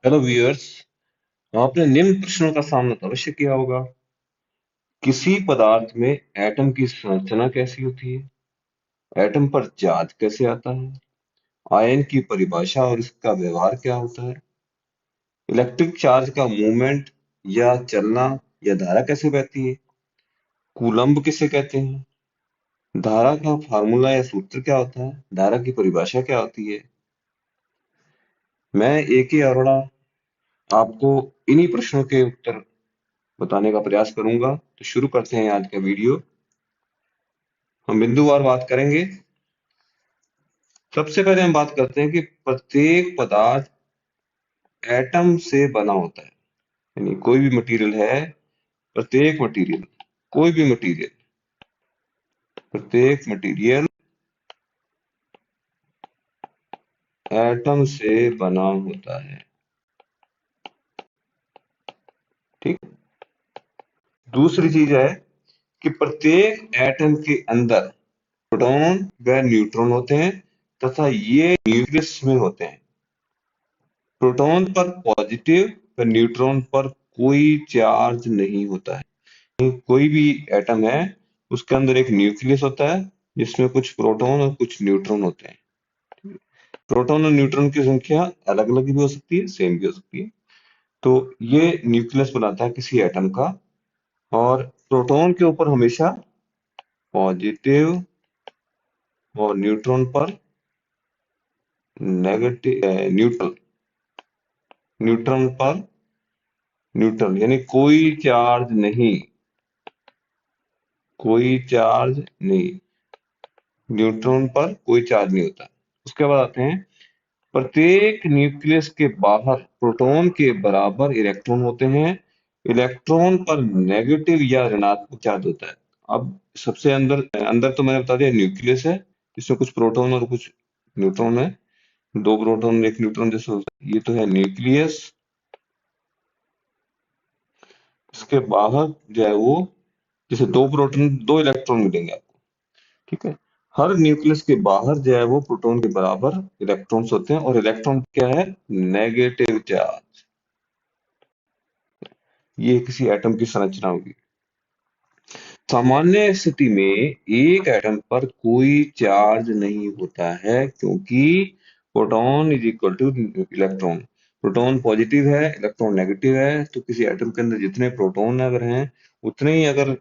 Hello viewers. आपने निम्न प्रश्नों का सामना तो अवश्य किया होगा। किसी पदार्थ में एटम की संरचना कैसी होती है? एटम पर चार्ज कैसे आता है? आयन की परिभाषा और इसका व्यवहार क्या होता है? इलेक्ट्रिक चार्ज का मूवमेंट या चलना या धारा कैसे बहती है? कूलम्ब किसे कहते हैं? धारा का फार्मूला या सूत्र क्या होता है? धारा की परिभाषा क्या होती है? मैं A.K. अरोड़ा आपको इन्हीं प्रश्नों के उत्तर बताने का प्रयास करूंगा। तो शुरू करते हैं आज का वीडियो। हम बिंदुवार बात करेंगे। सबसे पहले हम बात करते हैं कि प्रत्येक पदार्थ एटम से बना होता है। यानी कोई भी मटेरियल है, प्रत्येक मटेरियल, कोई भी मटेरियल, प्रत्येक मटेरियल एटम से बना होता है। ठीक। दूसरी चीज है कि प्रत्येक एटम के अंदर प्रोटॉन व न्यूट्रॉन होते हैं तथा ये न्यूक्लियस में होते हैं। प्रोटॉन पर पॉजिटिव व न्यूट्रॉन पर कोई चार्ज नहीं होता है। कोई भी एटम है, उसके अंदर एक न्यूक्लियस होता है जिसमें कुछ प्रोटॉन और कुछ न्यूट्रॉन होते हैं। प्रोटॉन और न्यूट्रॉन की संख्या अलग अलग भी हो सकती है, सेम भी हो सकती है। तो ये न्यूक्लियस बनाता है किसी एटम का। और प्रोटॉन के ऊपर हमेशा पॉजिटिव और न्यूट्रॉन पर नेगेटिव, न्यूट्रल, न्यूट्रॉन पर न्यूट्रल, यानी कोई चार्ज नहीं, कोई चार्ज नहीं, न्यूट्रॉन पर कोई चार्ज नहीं होता। उसके बाद आते हैं, प्रत्येक न्यूक्लियस के बाहर प्रोटॉन के बराबर इलेक्ट्रॉन होते हैं। इलेक्ट्रॉन पर नेगेटिव या ऋणात्मक चार्ज होता है। अब सबसे अंदर अंदर तो मैंने बता दिया न्यूक्लियस है, इसमें कुछ प्रोटॉन और कुछ न्यूट्रॉन है। दो प्रोटॉन एक न्यूट्रॉन जैसे होता है, ये तो है न्यूक्लियस। इसके बाहर जो है वो, जैसे दो प्रोटॉन दो इलेक्ट्रॉन मिलेंगे आपको। ठीक है। हर न्यूक्लियस के बाहर जो है वो प्रोटॉन के बराबर इलेक्ट्रॉन्स होते हैं, और इलेक्ट्रॉन क्या है? Negative charge. ये किसी एटम की संरचना होगी। सामान्य स्थिति में एक एटम पर कोई चार्ज नहीं होता है, क्योंकि proton is equal two electron. Proton positive है, इलेक्ट्रॉन नेगेटिव है, तो किसी एटम के अंदर जितने प्रोटॉन अगर हैं, उतने ही अगर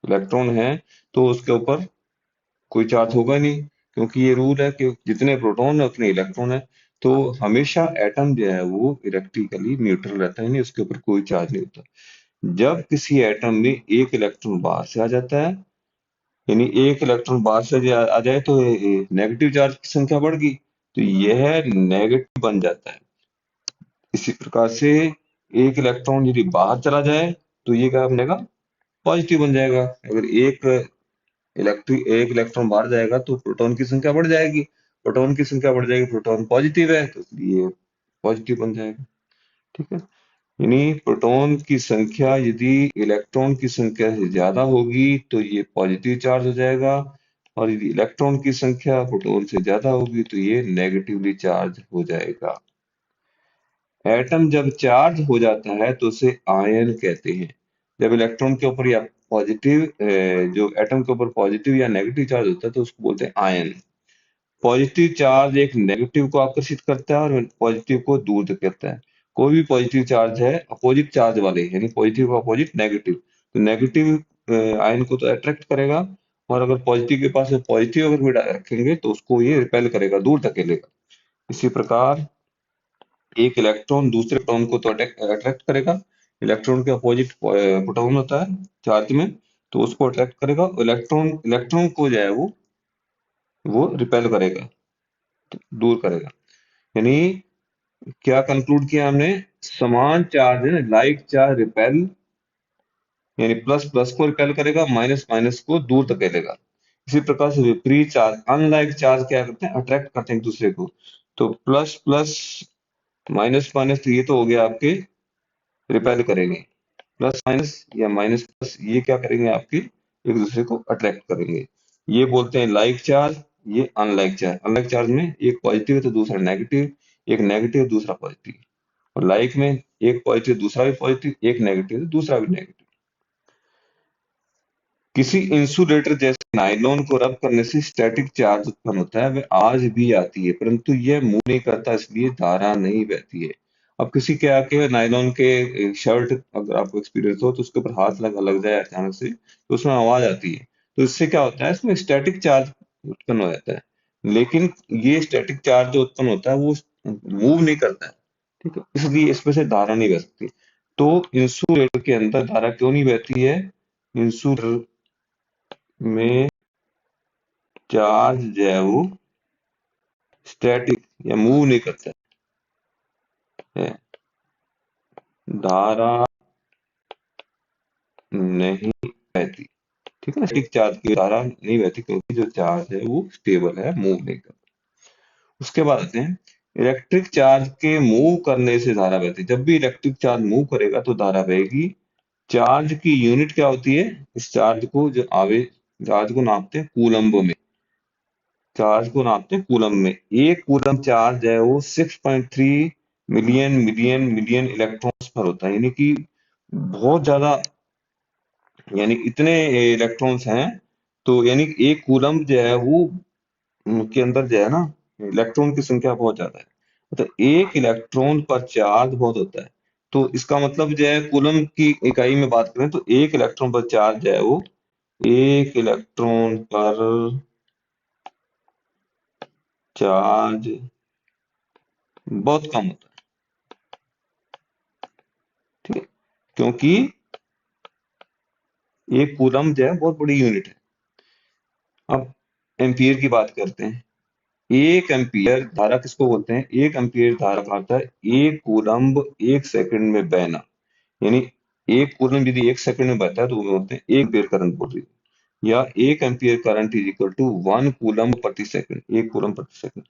इलेक्ट्रॉन हैं, तो उसके ऊपर कोई चार्ज होगा नहीं। क्योंकि ये रूल है कि जितने प्रोटॉन है उतने इलेक्ट्रॉन है। तो हमेशा एटम जो है वो इलेक्ट्रिकली न्यूट्रल रहता है, नहीं उसके ऊपर कोई चार्ज नहीं होता। जब किसी एटम में एक इलेक्ट्रॉन बाहर से आ जाता है, यानी एक इलेक्ट्रॉन बाहर से आ जाए, तो नेगेटिव चार्ज की संख्या बढ़ गई, तो यह नेगेटिव बन जाता है। इसी प्रकार से एक इलेक्ट्रॉन यदि बाहर चला जाए, तो ये क्या बनेगा? पॉजिटिव बन जाएगा। अगर एक इलेक्ट्रॉन बाहर जाएगा तो प्रोटॉन की संख्या बढ़ जाएगी। प्रोटॉन की संख्या बढ़ जाएगी, प्रोटॉन पॉजिटिव है तो इसलिए पॉजिटिव बन जाएगा। ठीक है। यानी प्रोटॉन की संख्या यदि इलेक्ट्रॉन की संख्या से ज्यादा होगी तो ये पॉजिटिव चार्ज हो जाएगा, और यदि इलेक्ट्रॉन की संख्या प्रोटॉन से ज्यादा होगी तो ये नेगेटिवली चार्ज हो जाएगा। एटम जब चार्ज हो जाता है तो उसे आयन कहते हैं। जब इलेक्ट्रॉन के ऊपर या पॉजिटिव, जो एटम के ऊपर पॉजिटिव या नेगेटिव चार्ज होता है तो उसको बोलते हैं आयन। पॉजिटिव चार्ज एक नेगेटिव को आकर्षित करता है और पॉजिटिव को दूर धकेलता है। कोई भी पॉजिटिव चार्ज है, अपोजिट चार्ज वाले, यानी पॉजिटिव का अपोजिट नेगेटिव, तो नेगेटिव आयन को तो अट्रैक्ट करेगा, और अगर पॉजिटिव के पास पॉजिटिव अगर भी रखेंगे तो उसको ये रिपेल करेगा, दूर धकेलेगा। इसी प्रकार एक इलेक्ट्रॉन दूसरे प्रोटॉन को तो अट्रैक्ट करेगा। इलेक्ट्रॉन के अपोजिट प्रोटॉन होता है चार्ज में, तो उसको अट्रैक्ट करेगा। इलेक्ट्रॉन इलेक्ट्रॉन को जो है वो रिपेल करेगा, दूर करेगा। यानी क्या कंक्लूड किया हमने? समान चार्ज है, लाइक चार्ज रिपेल, यानी प्लस प्लस को रिपेल करेगा, माइनस माइनस को दूर धकेलेगा। इसी प्रकार से विपरीत चार्ज, अनलाइक चार्ज क्या करते हैं? अट्रैक्ट करते हैं एक दूसरे को। तो प्लस प्लस माइनस माइनस, तो ये तो हो गया आपके रिपेल करेंगे। प्लस माइनस या माइनस प्लस, ये क्या करेंगे? आपके एक दूसरे को अट्रैक्ट करेंगे। ये बोलते हैं लाइक चार्ज, ये अनलाइक चार्ज। अनलाइक चार्ज में एक पॉजिटिव है तो दूसरा नेगेटिव, एक नेगेटिव दूसरा पॉजिटिव, और लाइक में एक पॉजिटिव दूसरा भी पॉजिटिव, एक नेगेटिव दूसरा भी नेगेटिव। किसी इंसुलेटर जैसे नायलॉन को रब करने से स्टैटिक चार्ज उत्पन्न होता है, वह आज भी आती है, परंतु यह मूव नहीं करता, इसलिए धारा नहीं बहती है। अब किसी के आके नायलॉन के शर्ट अगर आपको एक्सपीरियंस हो तो उसके ऊपर हाथ लग जाए अचानक से, तो उसमें आवाज आती है। तो इससे क्या होता है, इसमें स्टैटिक चार्ज उत्पन्न हो जाता है, लेकिन ये स्टैटिक चार्ज जो उत्पन्न होता है वो मूव नहीं करता है, ठीक है, इसलिए इसमें से धारा नहीं बह सकती। तो इंसुलेटर के अंदर धारा क्यों नहीं बहती है? इंसुलेटर में चार्ज जो है वो स्टैटिक या मूव नहीं करता है, धारा नहीं बहती, ठीक है ना। स्टैटिक चार्ज की धारा नहीं बहती क्योंकि जो चार्ज है वो स्टेबल है, मूव नहीं करता। उसके बाद आते हैं इलेक्ट्रिक चार्ज के मूव करने से धारा बहती है। जब भी इलेक्ट्रिक चार्ज मूव करेगा तो धारा बहेगी। चार्ज की यूनिट क्या होती है? इस चार्ज को जो आवेश, चार्ज को नापते हैं कूलम्ब में, चार्ज को नापते हैं कूलम में। एक कूलम चार्ज है वो 6.3 मिलियन मिलियन मिलियन इलेक्ट्रॉन्स पर होता है, यानी कि बहुत ज्यादा, यानी इतने इलेक्ट्रॉन्स हैं। तो यानी कि एक कूलम जो है वो के अंदर जो है ना, इलेक्ट्रॉन की संख्या बहुत ज्यादा है, तो एक इलेक्ट्रॉन पर चार्ज बहुत होता है। तो इसका मतलब जो है कूलम की इकाई में बात करें तो एक इलेक्ट्रॉन पर चार्ज जो है वो, एक इलेक्ट्रॉन पर चार्ज बहुत कम होता है, ठीक है, क्योंकि एक कूलम जो है बहुत बड़ी यूनिट है। अब एम्पियर की बात करते हैं। एक एम्पियर धारा किसको बोलते हैं? एक एम्पियर धारा का अर्थ है एक कूलम्ब एक सेकंड में बहना, यानी एक कूलम्ब यदि एक सेकंड में बहता है तो वो बोलते हैं एक एम्पियर करंट बोल रही है, या एक ampere current is equal to 1 coulomb प्रति सेकंड, एक कूलम्ब प्रति सेकंड।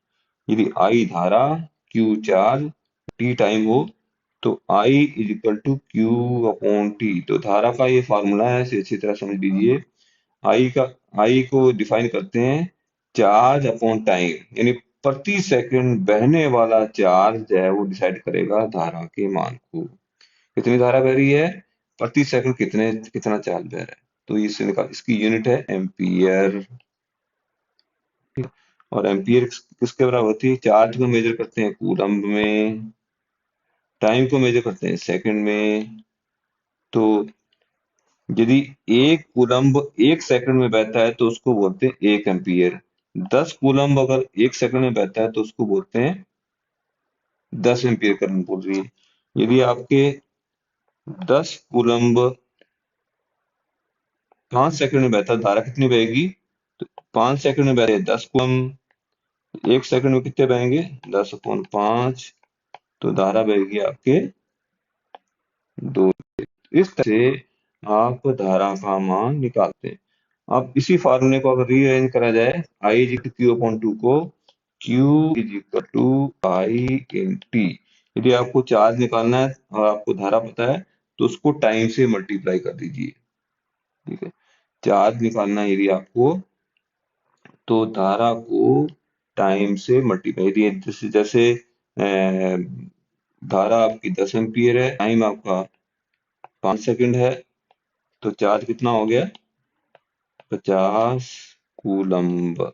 यदि आई धारा, क्यू चार्ज, टी टाइम हो, तो I is equal to Q upon T. तो धारा का ये फार्मूला है, इसे अच्छी तरह समझ लीजिए। आई का, आई को डिफाइन करते हैं चार्ज अपॉन टाइम, यानी प्रति सेकंड बहने वाला चार्ज जो है वो डिसाइड करेगा धारा के मान को। कितनी धारा बह रही है, प्रति सेकंड कितना चार्ज बह रहा है, तो इससे निकाल, इसकी यूनिट है एम्पियर। और एम्पियर किसके बराबर होती है? चार्ज को मेजर करते हैं कूलम्ब में, टाइम को मेजर करते हैं सेकंड में। तो यदि एक कूलम्ब एक सेकंड में बहता है तो उसको बोलते हैं एक एम्पियर। 10 कूलम्ब अगर एक सेकंड में बहता है तो उसको बोलते हैं 10 एम्पियर करंट बोल रही है। यदि आपके 10 कूलम्ब 5 सेकंड में बहता है, धारा कितनी बहेगी? तो 5 सेकंड में बहते 10 कूलम्ब, एक सेकंड में कितने बहेंगे? 10/5, तो धारा बहेगी आपके 2। इस तरह से आप धारा का मान निकालते हैं। अब इसी फार्मूले को अगर रीअरेंज करा जाए, I is equal Q upon two को Q is equal to I in T. यदि आपको चार्ज निकालना है और आपको धारा पता है तो उसको टाइम से मल्टीप्लाई कर दीजिए, ठीक है। चार्ज निकालना है यदि आपको, तो धारा को टाइम से मल्टीप्लाई, यदि जैसे जैसे धारा आपकी 10 एम्पियर है, टाइम आपका 5 सेकंड है, तो चार्ज कितना हो गया? 50 कूलम्ब।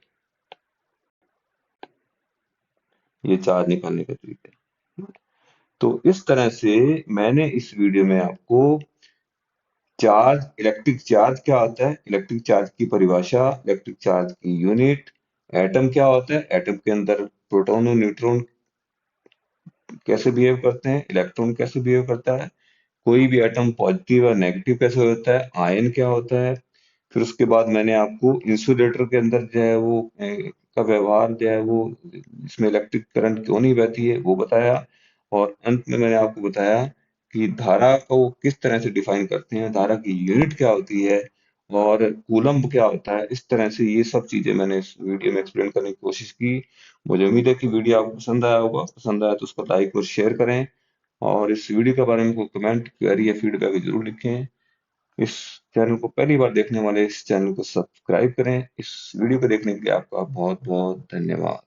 ये चार्ज निकालने का तरीका है। तो इस तरह से मैंने इस वीडियो में आपको चार्ज, इलेक्ट्रिक चार्ज क्या होता है, इलेक्ट्रिक चार्ज की परिभाषा, इलेक्ट्रिक चार्ज की यूनिट, एटम क्या होता है, एटम के अंदर प्रोटॉन और न्यूट्रॉन कैसे बिहेव करते हैं, इलेक्ट्रॉन कैसे बिहेव करता है, कोई भी एटम पॉजिटिव और नेगेटिव कैसे होता है, आयन क्या होता है। फिर उसके बाद मैंने आपको इंसुलेटर के अंदर जो है वो का व्यवहार जो है वो, इसमें इलेक्ट्रिक करंट क्यों नहीं बहती है वो बताया। और अंत में मैंने आपको बताया कि धारा को किस तरह से डिफाइन करते हैं, धारा की यूनिट क्या होती है और कूलम्ब क्या होता है। इस तरह से ये सब चीजें मैंने इस वीडियो में एक्सप्लेन करने की कोशिश की। मुझे उम्मीद है कि वीडियो आपको पसंद आया होगा, पसंद आया तो उसको लाइक और शेयर करें, और इस वीडियो के बारे में कोई कमेंट, क्वेरी या फीडबैक जरूर लिखें। इस चैनल को पहली बार देखने वाले इस चैनल को सब्सक्राइब करें। इस वीडियो को देखने के लिए आपका बहुत बहुत धन्यवाद।